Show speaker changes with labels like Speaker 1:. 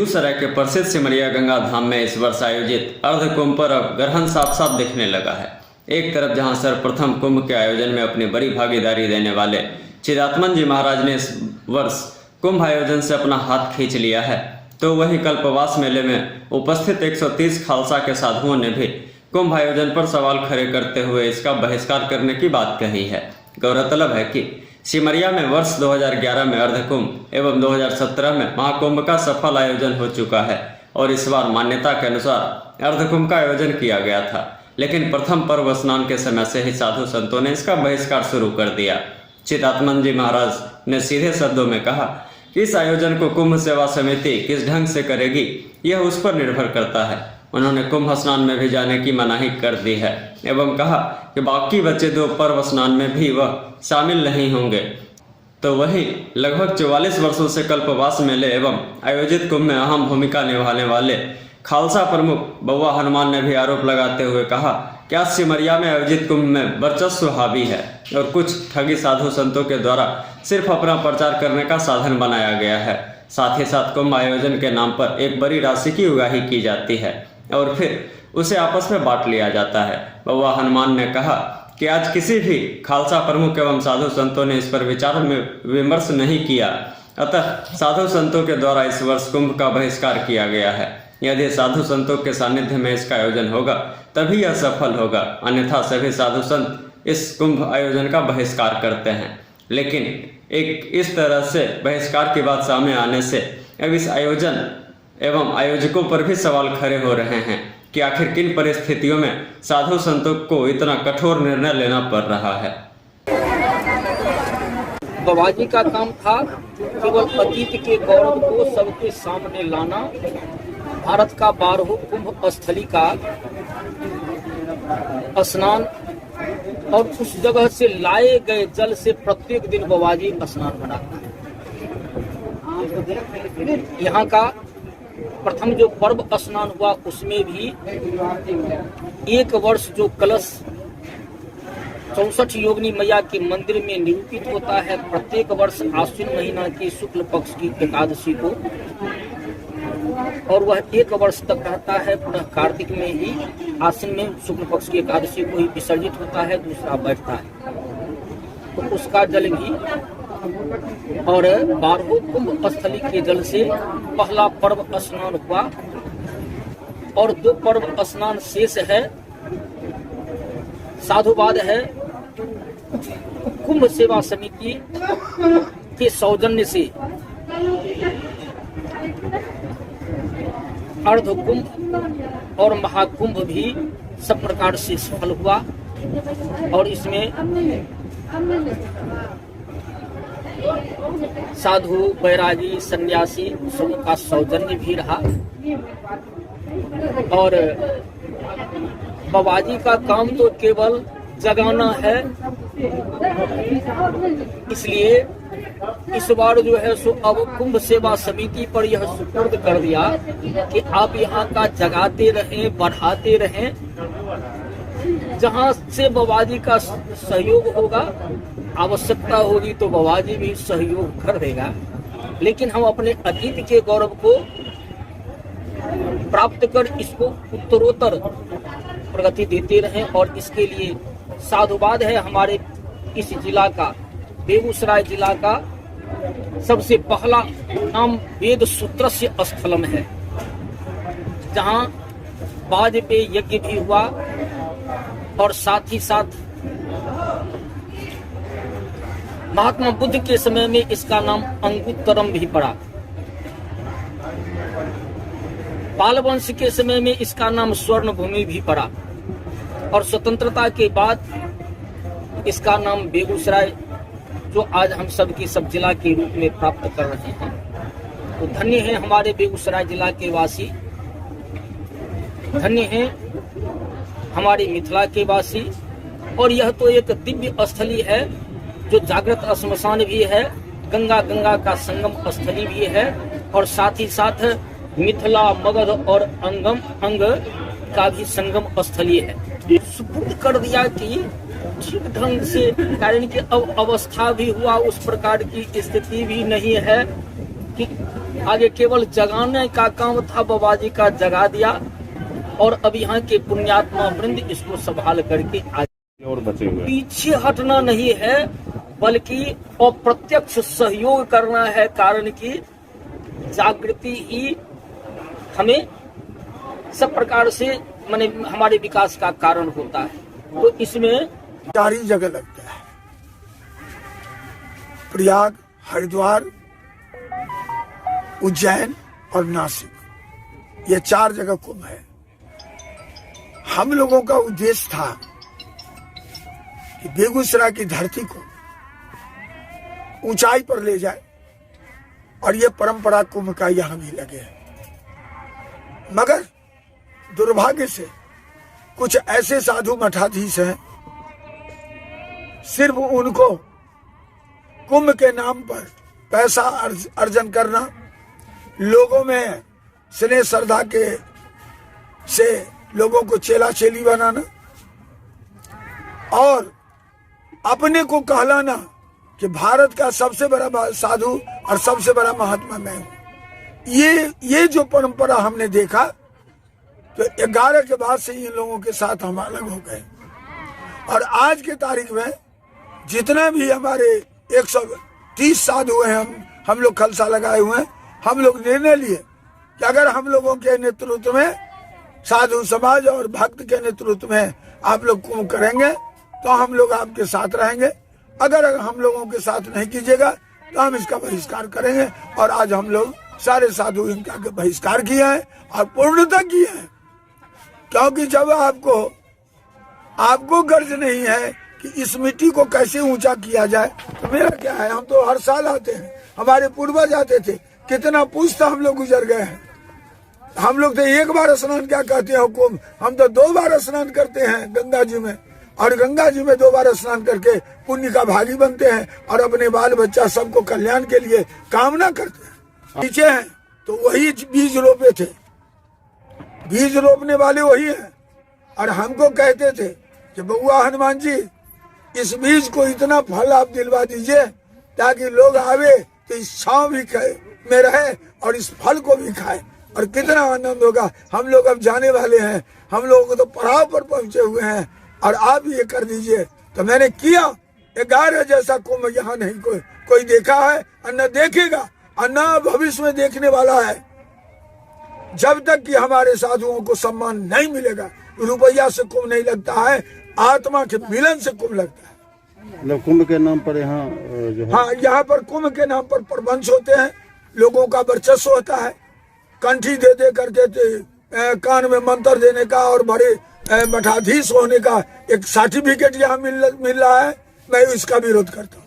Speaker 1: बेगूसराय के प्रसिद्ध सिमरिया गंगा धाम में इस वर्ष आयोजित अर्ध कुंभ पर अब ग्रहण साफ साफ दिखने लगा है। एक तरफ जहां सर्वप्रथम कुंभ के आयोजन में अपनी बड़ी भागीदारी देने वाले चिदात्मन जी महाराज ने इस वर्ष कुंभ आयोजन से अपना हाथ खींच लिया है, तो वहीं कल्पवास मेले में उपस्थित 130 खालसा के साधुओं ने भी कुंभ आयोजन पर सवाल खड़े करते हुए इसका बहिष्कार करने की बात कही है। गौरतलब है कि सिमरिया में वर्ष 2011 में अर्धकुंभ एवं 2017 में महाकुंभ का सफल आयोजन हो चुका है और इस बार मान्यता के अनुसार अर्धकुंभ का आयोजन किया गया था, लेकिन प्रथम पर्व स्नान के समय से ही साधु संतों ने इसका बहिष्कार शुरू कर दिया। चिदात्मन जी महाराज ने सीधे शब्दों में कहा कि इस आयोजन को कुंभ सेवा समिति किस ढंग से करेगी यह उस पर निर्भर करता है। उन्होंने कुंभ स्नान में भी जाने की मनाही कर दी है एवं कहा कि बाकी बचे 2 पर्व स्नान में भी वह शामिल नहीं होंगे। तो वहीं लगभग 44 वर्षों से कल्पवास मेले एवं आयोजित कुंभ में अहम भूमिका निभाने वाले खालसा प्रमुख बउआ हनुमान ने भी आरोप लगाते हुए कहा कि आज सिमरिया में आयोजित कुंभ में वर्चस्व हावी है और कुछ ठगी साधु संतों के द्वारा सिर्फ अपना प्रचार करने का साधन बनाया गया है। साथ ही साथ कुंभ आयोजन के नाम पर एक बड़ी राशि की उगाही की जाती है और फिर उसे आपस में बांट लिया जाता है। बउआ हनुमान ने कहा कि आज किसी भी खालसा प्रमुख एवं साधु संतों ने इस पर विचार विमर्श नहीं किया, अतः साधु संतों के द्वारा इस वर्ष कुंभ का बहिष्कार किया गया है। यदि साधु संतों के सानिध्य में इसका आयोजन होगा तभी यह सफल होगा, अन्यथा सभी साधु संत इस कुंभ आयोजन का बहिष्कार करते हैं। लेकिन एक इस तरह से बहिष्कार की बात सामने आने से अब इस आयोजन एवं आयोजकों पर भी सवाल खड़े हो रहे हैं कि आखिर किन परिस्थितियों में साधु संतों को इतना कठोर निर्णय लेना पड़ रहा है।
Speaker 2: बाबाजी का काम था केवल अतीत के गौरव को सबके सामने लाना। भारत का 12 कुंभ स्थली का स्नान और उस जगह से लाए गए जल से प्रत्येक दिन बाबाजी स्नान बनाता है। यहाँ का प्रथम जो पर्व स्नान हुआ उसमें भी 1 वर्ष जो कलश 64 योगिनी मैया के मंदिर में निरूपित होता है प्रत्येक वर्ष आश्विन महीना की शुक्ल पक्ष की एकादशी को, और वह 1 वर्ष तक रहता है। पुनः कार्तिक में ही आश्विन में शुक्ल पक्ष की एकादशी को ही विसर्जित होता है, दूसरा बैठता है। तो उसका जल भी और 12 कुंभ स्थली के जल से पहला पर्व स्नान हुआ और 2 पर्व स्नान शेष है। साधुवाद है कुंभ सेवा समिति के सौजन्य से अर्ध कुंभ और महाकुंभ भी सब प्रकार से सफल हुआ और इसमें साधु बैरागी सन्यासी सबका सौजन्य भी रहा। और बाबाजी का काम तो केवल जगाना है, इसलिए इस बार जो है सो अब कुंभ सेवा समिति पर यह सुपुर्द कर दिया कि आप यहाँ का जगाते रहें, बढ़ाते रहें। जहाँ से बाबाजी का सहयोग होगा, आवश्यकता होगी तो बाबाजी भी सहयोग कर देगा, लेकिन हम अपने अतीत के गौरव को प्राप्त कर इसको उत्तरोत्तर प्रगति देते रहें। और इसके लिए साधुवाद है हमारे इस जिला का, बेगूसराय जिला का सबसे पहला नाम वेद सूत्र से स्थलम है, जहाँ बाज पे यज्ञ भी हुआ और साथ ही साथ महात्मा बुद्ध के समय में इसका नाम अंगुत्तरम भी पड़ा। पाल वंश के समय में इसका नाम स्वर्ण भूमि भी पड़ा और स्वतंत्रता के बाद इसका नाम बेगूसराय, जो आज हम सब की सब जिला के रूप में प्राप्त कर रहे हैं। तो धन्य हैं हमारे बेगूसराय जिला के वासी, धन्य हैं हमारे मिथिला के वासी। और यह तो एक दिव्य स्थली है जो जागृत श्मशान भी है, गंगा का संगम स्थली भी है और साथ ही साथ मिथिला मगध और अंग का भी संगम स्थली है। सुपुर्द कर दिया कि ठीक ढंग से, कारण कि अब अवस्था भी हुआ उस प्रकार की स्थिति भी नहीं है कि आगे केवल जगाने का काम था, बाबा जी का जगा दिया और अब यहाँ के पुण्यात्मा वृंद इसको संभाल करके आगे
Speaker 3: और बचे हुए
Speaker 2: पीछे हटना नहीं है, बल्कि अप्रत्यक्ष सहयोग करना है। कारण की जागृति ही हमें सब प्रकार से माने हमारे विकास का कारण होता है। तो इसमें
Speaker 4: 4 ही जगह लगता है, प्रयाग, हरिद्वार, उज्जैन और नासिक। ये 4 जगह कुंभ है। हम लोगों का उद्देश्य था कि बेगूसराय की धरती को ऊंचाई पर ले जाए और ये परंपरा कुंभ का यहां भी लगे। मगर दुर्भाग्य से कुछ ऐसे साधु मठाधीश हैं, सिर्फ उनको कुंभ के नाम पर पैसा अर्जन करना, लोगों में स्नेह श्रद्धा के से लोगों को चेला चेली बनाना और अपने को कहलाना कि भारत का सबसे बड़ा साधु और सबसे बड़ा महात्मा मैं हूं। ये जो परंपरा हमने देखा तो 11 के बाद से इन लोगों के साथ हम अलग हो गए। और आज के तारीख में जितने भी हमारे 130 साधु हैं, हम लोग खलसा लगाए हुए हैं, हम लोग निर्णय लिए कि अगर हम लोगों के नेतृत्व में, साधु समाज और भक्त के नेतृत्व में आप लोग कुंभ करेंगे तो हम लोग आपके साथ रहेंगे। अगर हम लोगों के साथ नहीं कीजिएगा तो हम इसका बहिष्कार करेंगे। और आज हम लोग सारे साधु इनका बहिष्कार किया है और पूर्णतः किया है। क्योंकि जब आपको गर्ज नहीं है कि इस मिट्टी को कैसे ऊंचा किया जाए, तो मेरा क्या है, हम तो हर साल आते हैं, हमारे पूर्वज आते थे, कितना पुष्ट हम लोग गुजर गए हैं। हम लोग तो 1 बार स्नान क्या कहते हैं कुंभ, हम तो 2 बार स्नान करते हैं गंगा जी में, और गंगा जी में 2 बार स्नान करके पुण्य का भागी बनते हैं और अपने बाल बच्चा सबको कल्याण के लिए कामना करते हैं। पीछे हैं तो वही बीज रोपे थे, बीज रोपने वाले वही हैं। और हमको कहते थे कि बउआ हनुमान जी, इस बीज को इतना फल आप दिलवा दीजिए ताकि लोग आवे तो इस छांव भी में रहे और इस फल को भी खाए, और कितना आनंद होगा। हम लोग अब जाने वाले हैं, हम लोग तो पड़ाव पर पहुंचे हुए हैं और आप ये कर दीजिए। तो मैंने किया। 11 जैसा कुंभ यहाँ नहीं कोई देखा है और न देखेगा और न भविष्य में देखने वाला है, जब तक कि हमारे साधुओं को सम्मान नहीं मिलेगा। रुपया से कुंभ नहीं लगता है, आत्मा के मिलन से कुंभ लगता है।
Speaker 3: मतलब कुंभ के नाम पर यहाँ जो है,
Speaker 4: हाँ, यहाँ पर कुंभ के नाम पर प्रबंध होते हैं, लोगों का वर्चस्व होता है, कंठी दे करके कान में मंत्र देने का और बड़े मठाधीश होने का एक सर्टिफिकेट यहाँ मिल रहा है। मैं इसका विरोध करता हूँ।